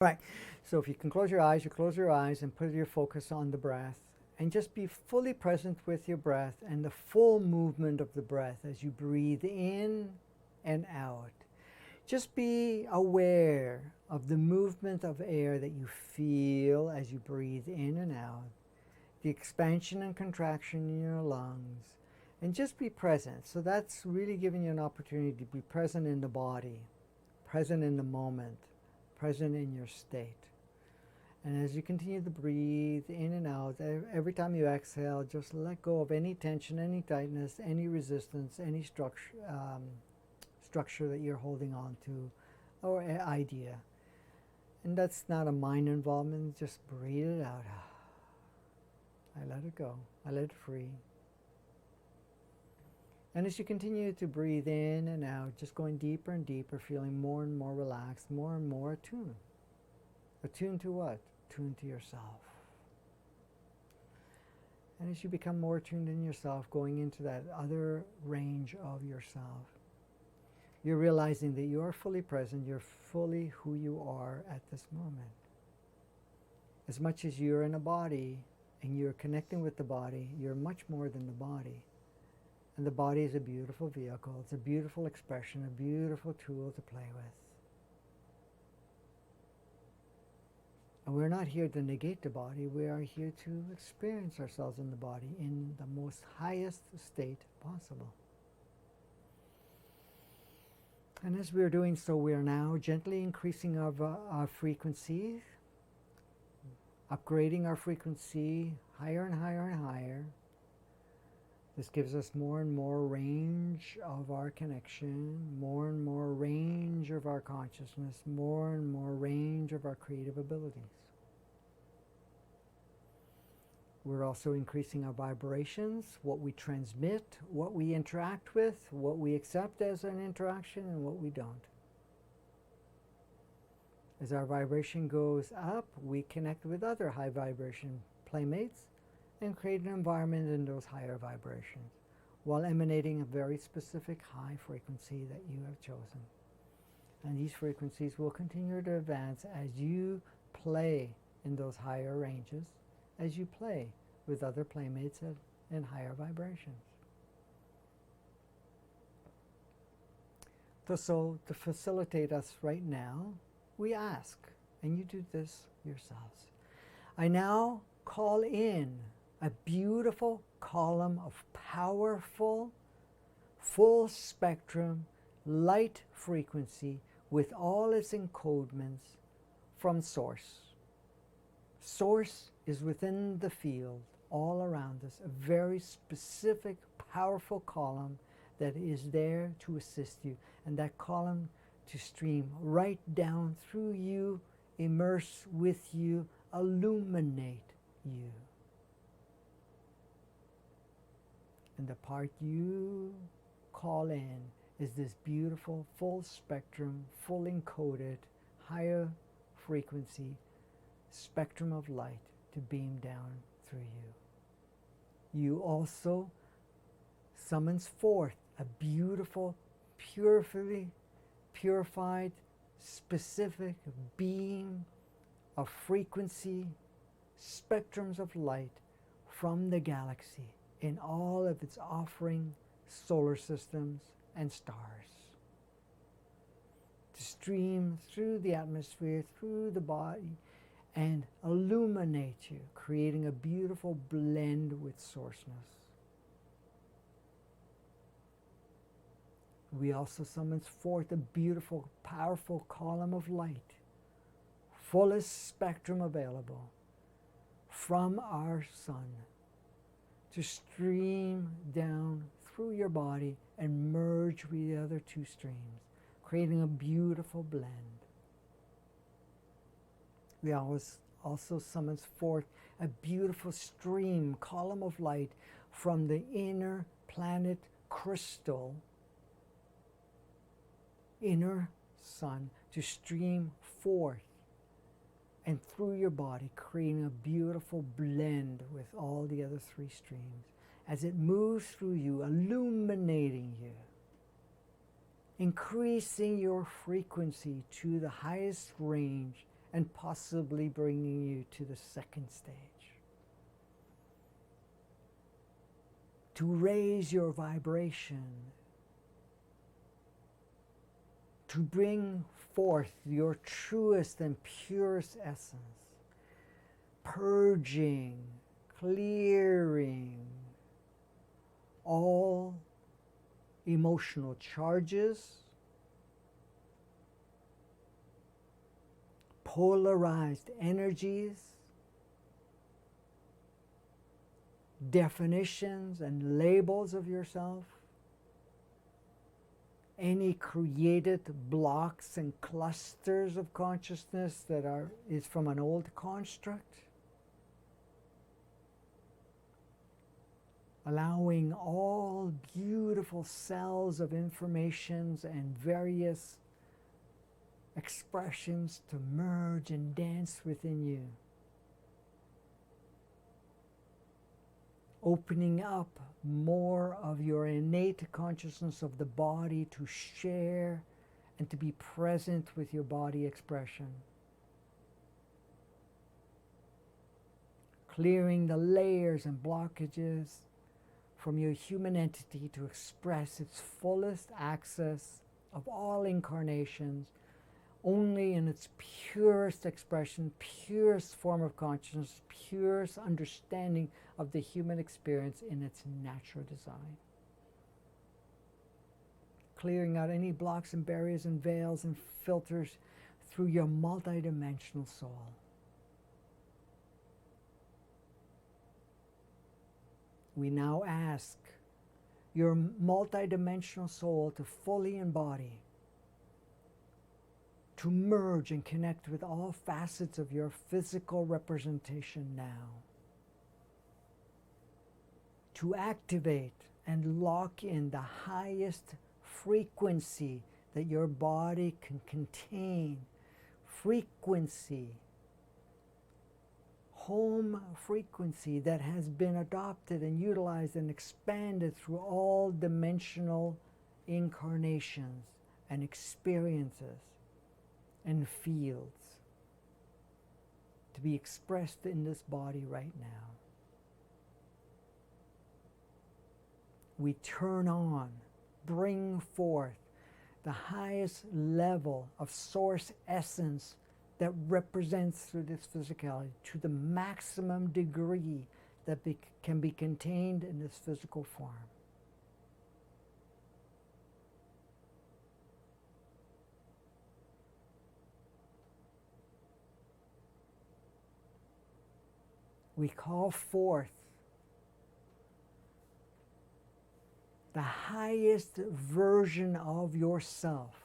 Right. So if you can close your eyes, you close your eyes and put your focus on the breath and just be fully present with your breath and the full movement of the breath as you breathe in and out. Just be aware of the movement of air that you feel as you breathe in and out, the expansion and contraction in your lungs, and just be present. So that's really giving you an opportunity to be present in the body, present in the moment, present in your state. And as you continue to breathe in and out, every time you exhale, just let go of any tension, any tightness, any resistance, any structure that you're holding on to or idea. And that's not a mind involvement, just breathe it out. I let it go, I let it free. And as you continue to breathe in and out, just going deeper and deeper, feeling more and more relaxed, more and more attuned. Attuned to what? Attuned to yourself. And as you become more attuned in yourself, going into that other range of yourself, you're realizing that you are fully present, you're fully who you are at this moment. As much as you're in a body and you're connecting with the body, you're much more than the body. And the body is a beautiful vehicle, it's a beautiful expression, a beautiful tool to play with. And we're not here to negate the body, we are here to experience ourselves in the body in the most highest state possible. And as we're doing so, we are now gently increasing our frequency, upgrading our frequency higher and higher and higher. This gives us more and more range of our connection, more and more range of our consciousness, more and more range of our creative abilities. We're also increasing our vibrations, what we transmit, what we interact with, what we accept as an interaction, and what we don't. As our vibration goes up, we connect with other high vibration playmates and create an environment in those higher vibrations while emanating a very specific high frequency that you have chosen. And these frequencies will continue to advance as you play in those higher ranges, as you play with other playmates in higher vibrations. So to facilitate us right now, we ask, and you do this yourselves. I now call in a beautiful column of powerful, full spectrum light frequency with all its encodements from Source. Source is within the field, all around us, a very specific, powerful column that is there to assist you, and that column to stream right down through you, immerse with you, illuminate you. And the part you call in is this beautiful, full spectrum, full encoded, higher frequency spectrum of light to beam down through you. You also summons forth a beautiful, purified, specific beam of frequency, spectrums of light from the galaxy in all of its offering solar systems and stars, to stream through the atmosphere, through the body, and illuminate you, creating a beautiful blend with sourceness. We also summons forth a beautiful, powerful column of light, fullest spectrum available from our sun, to stream down through your body and merge with the other two streams, creating a beautiful blend. We also summons forth a beautiful stream, column of light from the inner planet crystal, inner sun, to stream forth and through your body, creating a beautiful blend with all the other three streams as it moves through you, illuminating you, increasing your frequency to the highest range and possibly bringing you to the second stage. To raise your vibration, to bring forth your truest and purest essence, purging, clearing all emotional charges, polarized energies, definitions and labels of yourself, any created blocks and clusters of consciousness that is from an old construct, allowing all beautiful cells of informations and various expressions to merge and dance within you. Opening up more of your innate consciousness of the body to share and to be present with your body expression. Clearing the layers and blockages from your human entity to express its fullest access of all incarnations, only in its purest expression, purest form of consciousness, purest understanding of the human experience in its natural design. Clearing out any blocks and barriers and veils and filters through your multidimensional soul. We now ask your multidimensional soul to fully embody, to merge and connect with all facets of your physical representation now, to activate and lock in the highest frequency that your body can contain, frequency, home frequency that has been adopted and utilized and expanded through all dimensional incarnations and experiences and fields, to be expressed in this body right now. We turn on, bring forth the highest level of source essence that represents through this physicality to the maximum degree that can be contained in this physical form. We call forth the highest version of yourself,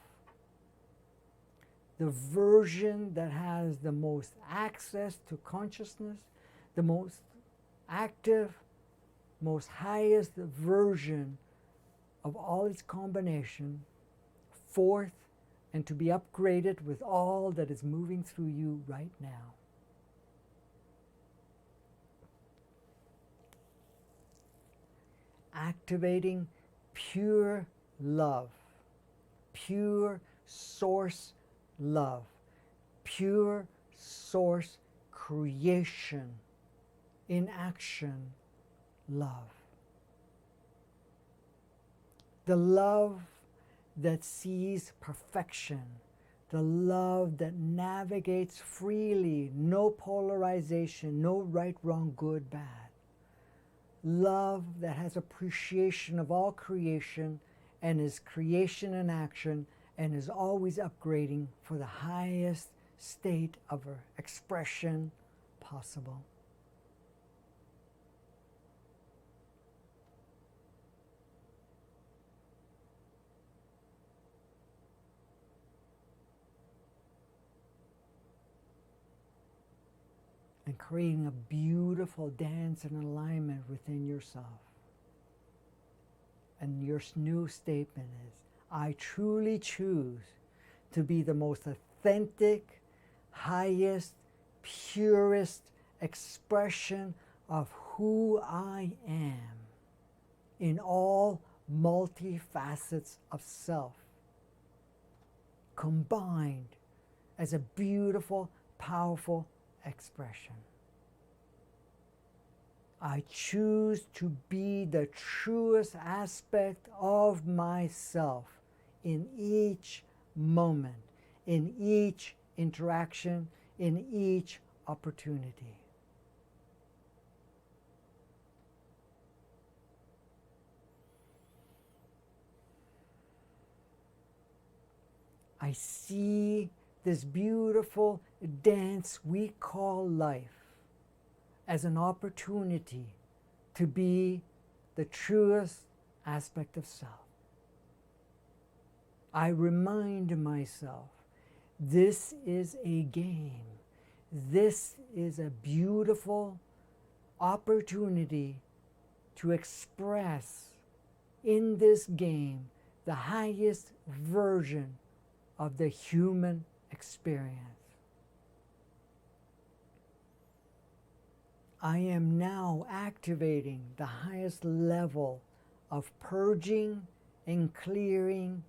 the version that has the most access to consciousness, the most active, most highest version of all its combination, forth and to be upgraded with all that is moving through you right now. Activating pure love, pure source love, pure source creation, in action love. The love that sees perfection, the love that navigates freely, no polarization, no right, wrong, good, bad. Love that has appreciation of all creation and is creation in action and is always upgrading for the highest state of expression possible. And creating a beautiful dance and alignment within yourself. And your new statement is, I truly choose to be the most authentic, highest, purest expression of who I am in all multi-facets of self, combined as a beautiful, powerful expression. I choose to be the truest aspect of myself in each moment, in each interaction, in each opportunity. I see this beautiful dance we call life as an opportunity to be the truest aspect of self. I remind myself, this is a game. This is a beautiful opportunity to express in this game the highest version of the human experience. I am now activating the highest level of purging and clearing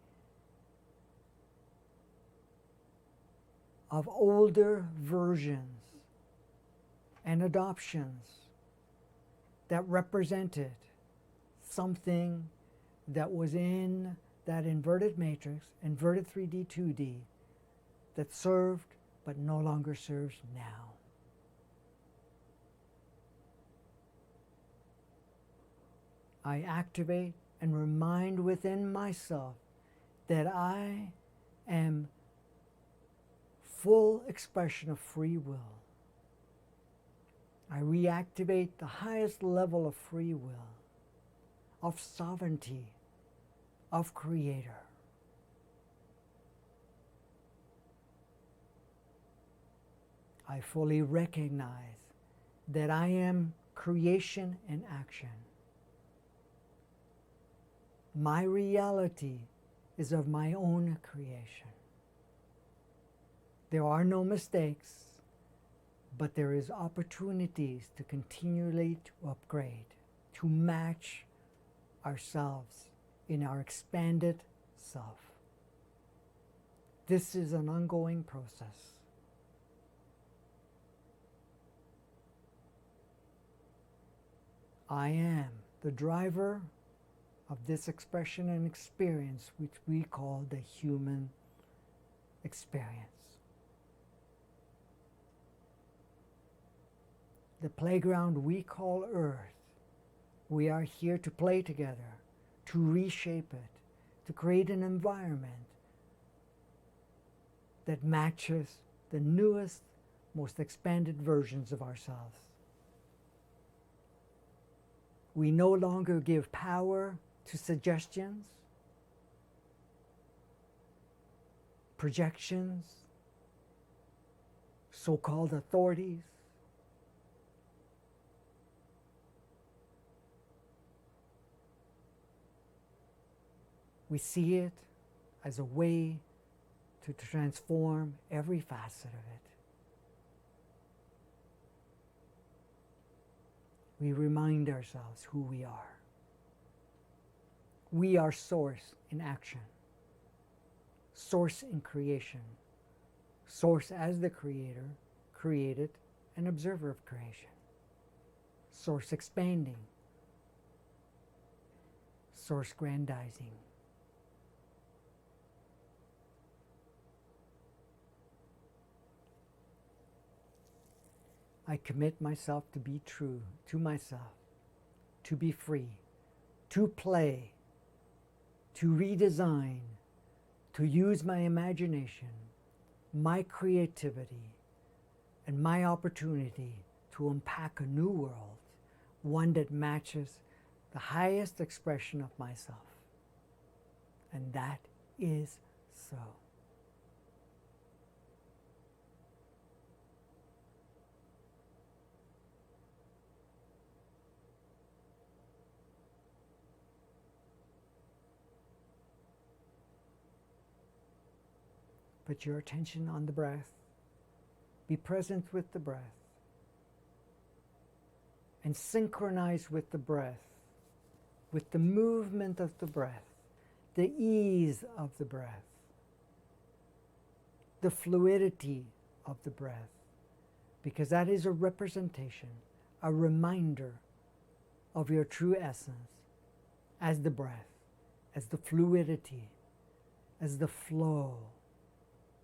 of older versions and adoptions that represented something that was in that inverted matrix, inverted 3D, 2D, that served but no longer serves now. I activate and remind within myself that I am full expression of free will. I reactivate the highest level of free will, of sovereignty, of Creator. I fully recognize that I am creation in action. My reality is of my own creation. There are no mistakes, but there is opportunities to continually to upgrade, to match ourselves in our expanded self. This is an ongoing process. I am the driver of this expression and experience which we call the human experience. The playground we call Earth, we are here to play together, to reshape it, to create an environment that matches the newest, most expanded versions of ourselves. We no longer give power to suggestions, projections, so-called authorities. We see it as a way to transform every facet of it. We remind ourselves who we are. We are source in action, source in creation, source as the creator, created, and observer of creation, source expanding, source grandizing. I commit myself to be true to myself, to be free, to play, to redesign, to use my imagination, my creativity, and my opportunity to unpack a new world, one that matches the highest expression of myself. And that is so. Put your attention on the breath. Be present with the breath. And synchronize with the breath, with the movement of the breath, the ease of the breath, the fluidity of the breath. because that is a representation, a reminder of your true essence as the breath, as the fluidity, as the flow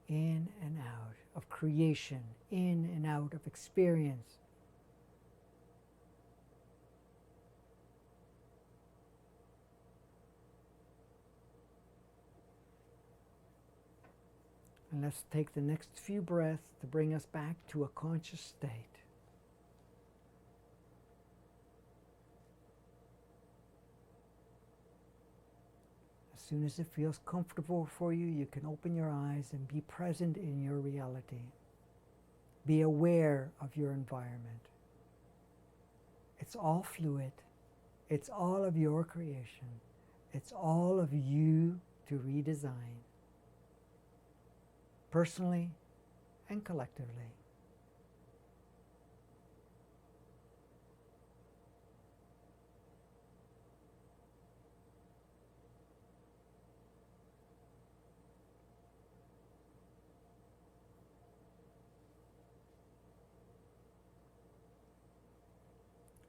in and out of creation, in and out of experience. And let's take the next few breaths to bring us back to a conscious state. As soon as it feels comfortable for you, you can open your eyes and be present in your reality. Be aware of your environment. It's all fluid. It's all of your creation. It's all of you to redesign, personally and collectively.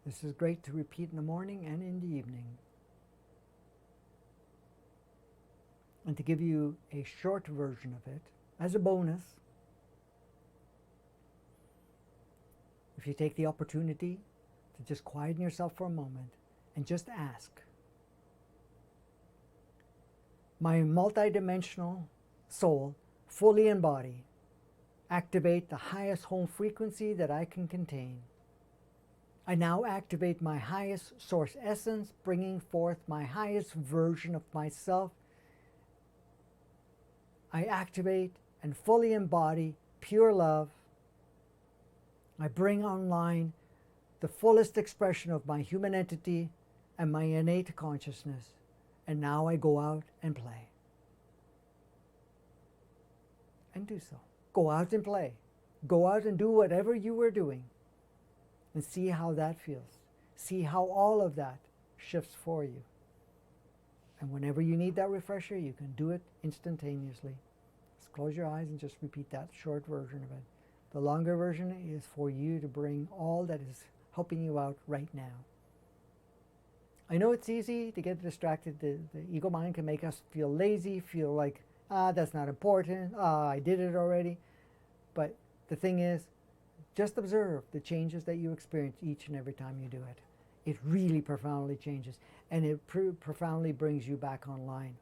This is great to repeat in the morning and in the evening. And to give you a short version of it, as a bonus, if you take the opportunity to just quieten yourself for a moment and just ask, my multidimensional soul, fully embody, activate the highest home frequency that I can contain. I now activate my highest source essence, bringing forth my highest version of myself. I activate and fully embody pure love. I bring online the fullest expression of my human entity and my innate consciousness. And now I go out and play. And do so. Go out and play. Go out and do whatever you were doing. And see how that feels. See how all of that shifts for you. And whenever you need that refresher, you can do it instantaneously. Just close your eyes and just repeat that short version of it. The longer version is for you to bring all that is helping you out right now. I know it's easy to get distracted. The ego mind can make us feel lazy, feel like, that's not important, I did it already. But the thing is, just observe the changes that you experience each and every time you do it. It really profoundly changes, and it profoundly brings you back online